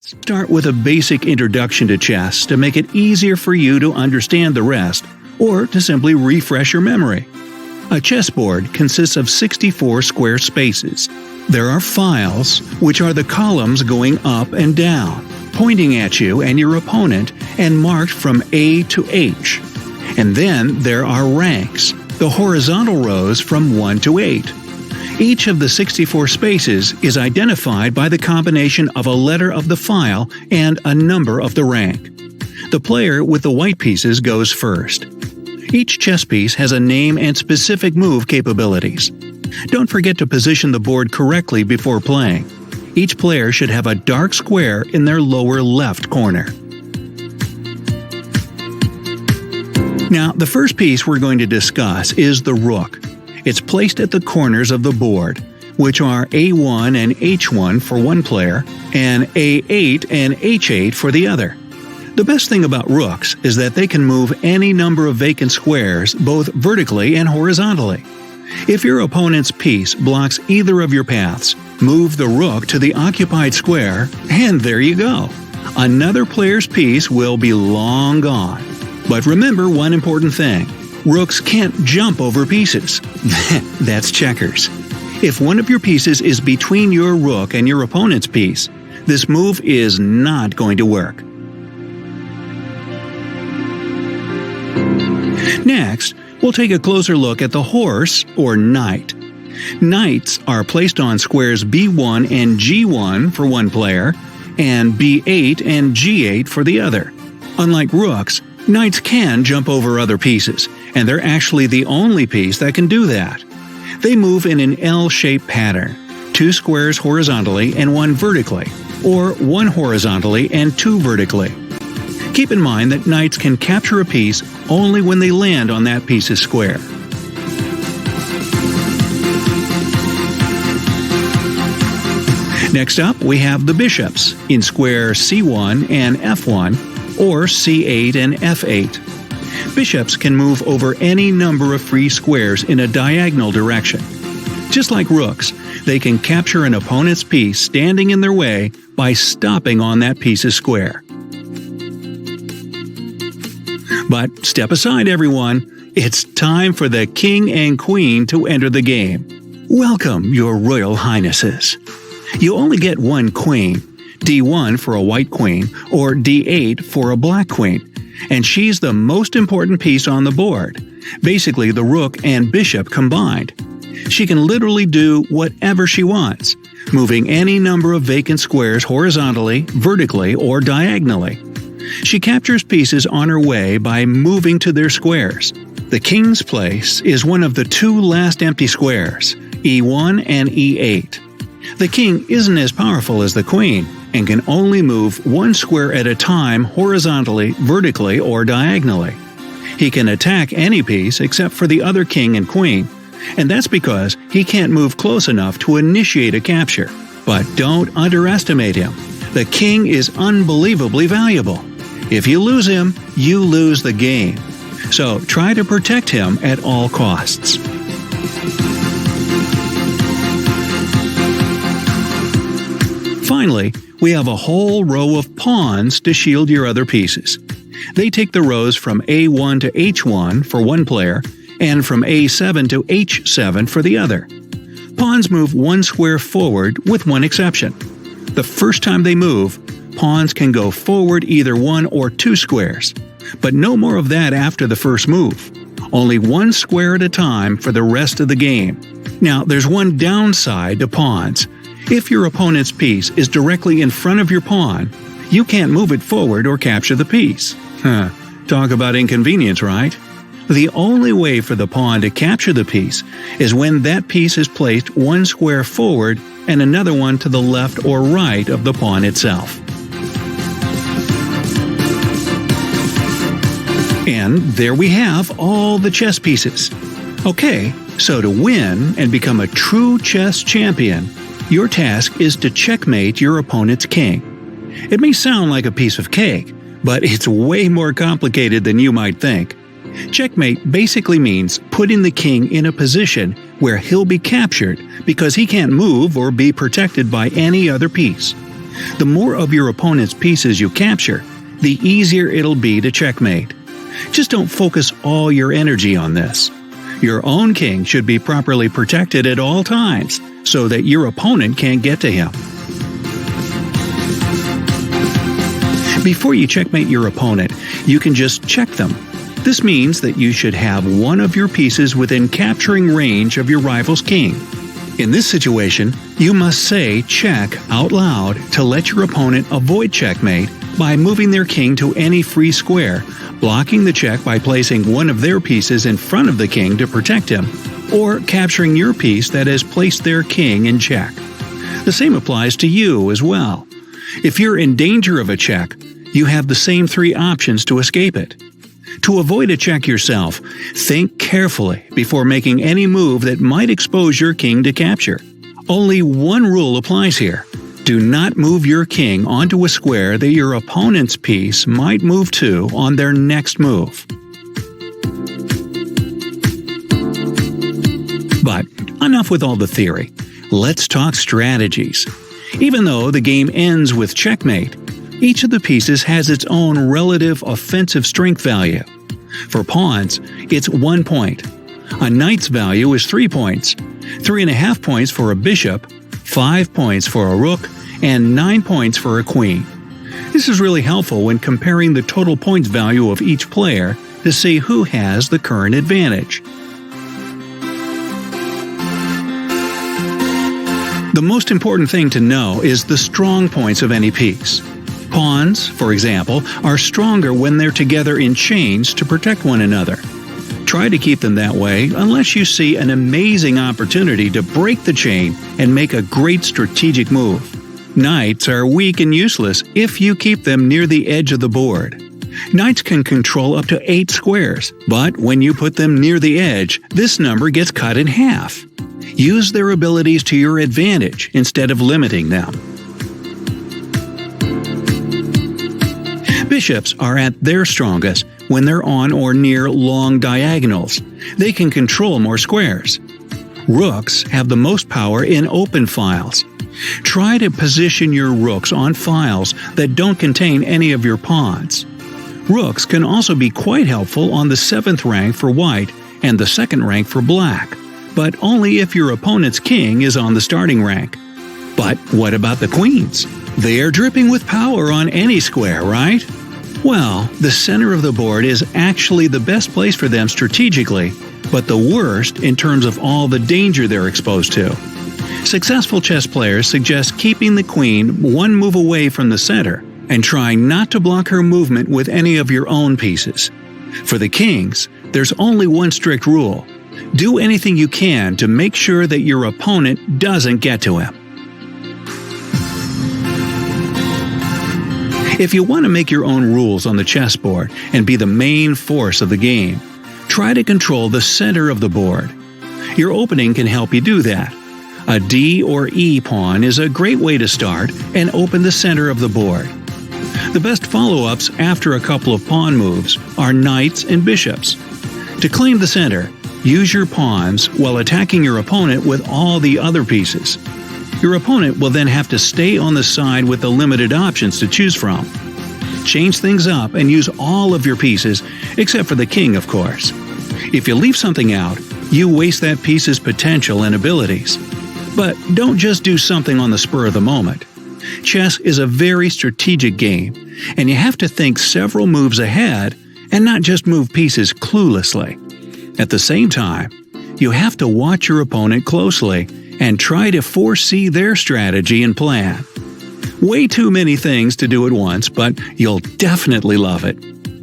Start with a basic introduction to chess to make it easier for you to understand the rest, or to simply refresh your memory. A chessboard consists of 64 square spaces. There are files, which are the columns going up and down, pointing at you and your opponent, and marked from A to H. And then there are ranks, the horizontal rows from 1 to 8. Each of the 64 spaces is identified by the combination of a letter of the file and a number of the rank. The player with the white pieces goes first. Each chess piece has a name and specific move capabilities. Don't forget to position the board correctly before playing. Each player should have a dark square in their lower left corner. Now, the first piece we're going to discuss is the rook. It's placed at the corners of the board, which are A1 and H1 for one player, and A8 and H8 for the other. The best thing about rooks is that they can move any number of vacant squares both vertically and horizontally. If your opponent's piece blocks either of your paths, move the rook to the occupied square, and there you go. Another player's piece will be long gone. But remember one important thing. Rooks can't jump over pieces. That's checkers. If one of your pieces is between your rook and your opponent's piece, this move is not going to work. Next, we'll take a closer look at the horse, or knight. Knights are placed on squares B1 and G1 for one player, and B8 and G8 for the other. Unlike rooks, knights can jump over other pieces, and they're actually the only piece that can do that. They move in an L-shaped pattern, 2 squares horizontally and 1 vertically, or 1 horizontally and 2 vertically. Keep in mind that knights can capture a piece only when they land on that piece's square. Next up, we have the bishops in square C1 and F1, or C8 and F8. Bishops can move over any number of free squares in a diagonal direction. Just like rooks, they can capture an opponent's piece standing in their way by stopping on that piece's square. But step aside, everyone. It's time for the king and queen to enter the game. Welcome, your royal highnesses. You only get one queen, D1 for a white queen, or D8 for a black queen, and she's the most important piece on the board, basically the rook and bishop combined. She can literally do whatever she wants, moving any number of vacant squares horizontally, vertically, or diagonally. She captures pieces on her way by moving to their squares. The king's place is one of the 2 last empty squares, E1 and E8. The king isn't as powerful as the queen, and can only move 1 square at a time horizontally, vertically, or diagonally. He can attack any piece except for the other king and queen, and that's because he can't move close enough to initiate a capture. But don't underestimate him. The king is unbelievably valuable. If you lose him, you lose the game. So try to protect him at all costs. Finally, we have a whole row of pawns to shield your other pieces. They take the rows from A1 to H1 for one player, and from A7 to H7 for the other. Pawns move 1 square forward with one exception. The first time they move, pawns can go forward either 1 or 2 squares, but no more of that after the first move. Only 1 square at a time for the rest of the game. Now, there's one downside to pawns. If your opponent's piece is directly in front of your pawn, you can't move it forward or capture the piece. Talk about inconvenience, right? The only way for the pawn to capture the piece is when that piece is placed 1 square forward and another one to the left or right of the pawn itself. And there we have all the chess pieces. Okay, so to win and become a true chess champion, your task is to checkmate your opponent's king. It may sound like a piece of cake, but it's way more complicated than you might think. Checkmate basically means putting the king in a position where he'll be captured because he can't move or be protected by any other piece. The more of your opponent's pieces you capture, the easier it'll be to checkmate. Just don't focus all your energy on this. Your own king should be properly protected at all times so that your opponent can't get to him. Before you checkmate your opponent, you can just check them. This means that you should have one of your pieces within capturing range of your rival's king. In this situation, you must say check out loud to let your opponent avoid checkmate by moving their king to any free square, blocking the check by placing one of their pieces in front of the king to protect him, or capturing your piece that has placed their king in check. The same applies to you as well. If you're in danger of a check, you have the same three options to escape it. To avoid a check yourself, think carefully before making any move that might expose your king to capture. Only one rule applies here. Do not move your king onto a square that your opponent's piece might move to on their next move. But enough with all the theory. Let's talk strategies. Even though the game ends with checkmate, each of the pieces has its own relative offensive strength value. For pawns, it's 1 point. A knight's value is 3 points, 3.5 points for a bishop, 5 points for a rook, and 9 points for a queen. This is really helpful when comparing the total points value of each player to see who has the current advantage. The most important thing to know is the strong points of any piece. Pawns, for example, are stronger when they're together in chains to protect one another. Try to keep them that way unless you see an amazing opportunity to break the chain and make a great strategic move. Knights are weak and useless if you keep them near the edge of the board. Knights can control up to 8 squares, but when you put them near the edge, this number gets cut in half. Use their abilities to your advantage instead of limiting them. Bishops are at their strongest when they're on or near long diagonals. They can control more squares. Rooks have the most power in open files. Try to position your rooks on files that don't contain any of your pawns. Rooks can also be quite helpful on the 7th rank for white and the 2nd rank for black, but only if your opponent's king is on the starting rank. But what about the queens? They are dripping with power on any square, right? Well, the center of the board is actually the best place for them strategically, but the worst in terms of all the danger they're exposed to. Successful chess players suggest keeping the queen one move away from the center and trying not to block her movement with any of your own pieces. For the kings, there's only one strict rule. Do anything you can to make sure that your opponent doesn't get to him. If you want to make your own rules on the chessboard and be the main force of the game, try to control the center of the board. Your opening can help you do that. A D or E pawn is a great way to start and open the center of the board. The best follow-ups after a couple of pawn moves are knights and bishops. To claim the center, use your pawns while attacking your opponent with all the other pieces. Your opponent will then have to stay on the side with the limited options to choose from. Change things up and use all of your pieces, except for the king, of course. If you leave something out, you waste that piece's potential and abilities. But don't just do something on the spur of the moment. Chess is a very strategic game, and you have to think several moves ahead and not just move pieces cluelessly. At the same time, you have to watch your opponent closely and try to foresee their strategy and plan. Way too many things to do at once, but you'll definitely love it.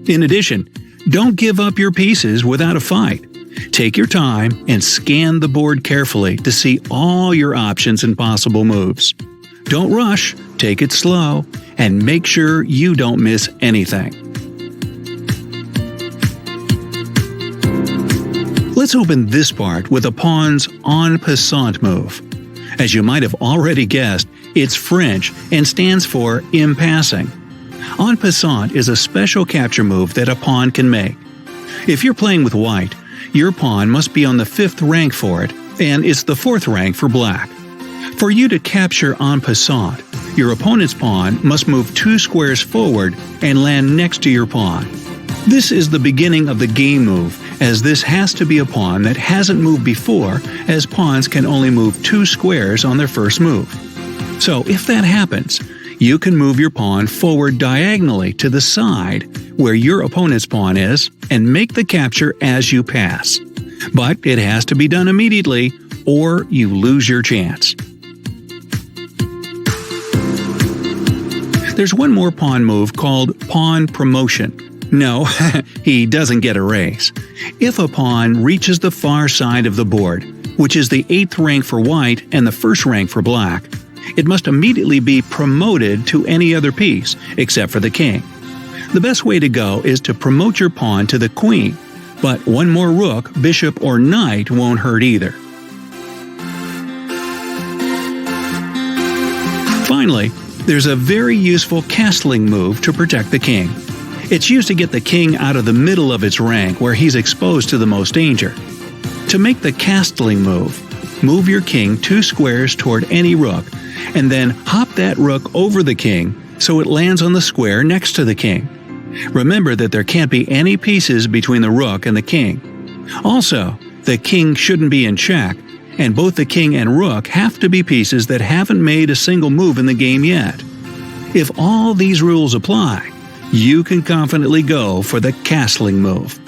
In addition, don't give up your pieces without a fight. Take your time and scan the board carefully to see all your options and possible moves. Don't rush, take it slow, and make sure you don't miss anything. Let's open this part with a pawn's en passant move. As you might have already guessed, it's French and stands for in passing. En passant is a special capture move that a pawn can make. If you're playing with white, your pawn must be on the 5th rank for it, and it's the 4th rank for black. For you to capture en passant, Your opponent's pawn must move 2 squares forward and land next to your pawn. This is the beginning of the game move, as this has to be a pawn that hasn't moved before, as pawns can only move 2 squares on their first move. So if that happens, you can move your pawn forward diagonally to the side where your opponent's pawn is and make the capture as you pass. But it has to be done immediately, or you lose your chance. There's one more pawn move called pawn promotion. No, he doesn't get a raise. If a pawn reaches the far side of the board, which is the 8th rank for white and the 1st rank for black, it must immediately be promoted to any other piece, except for the king. The best way to go is to promote your pawn to the queen, but one more rook, bishop, or knight won't hurt either. Finally, there's a very useful castling move to protect the king. It's used to get the king out of the middle of its rank where he's exposed to the most danger. To make the castling move your king 2 squares toward any rook, and then hop that rook over the king so it lands on the square next to the king. Remember that there can't be any pieces between the rook and the king. Also, the king shouldn't be in check, and both the king and rook have to be pieces that haven't made a single move in the game yet. If all these rules apply, you can confidently go for the castling move.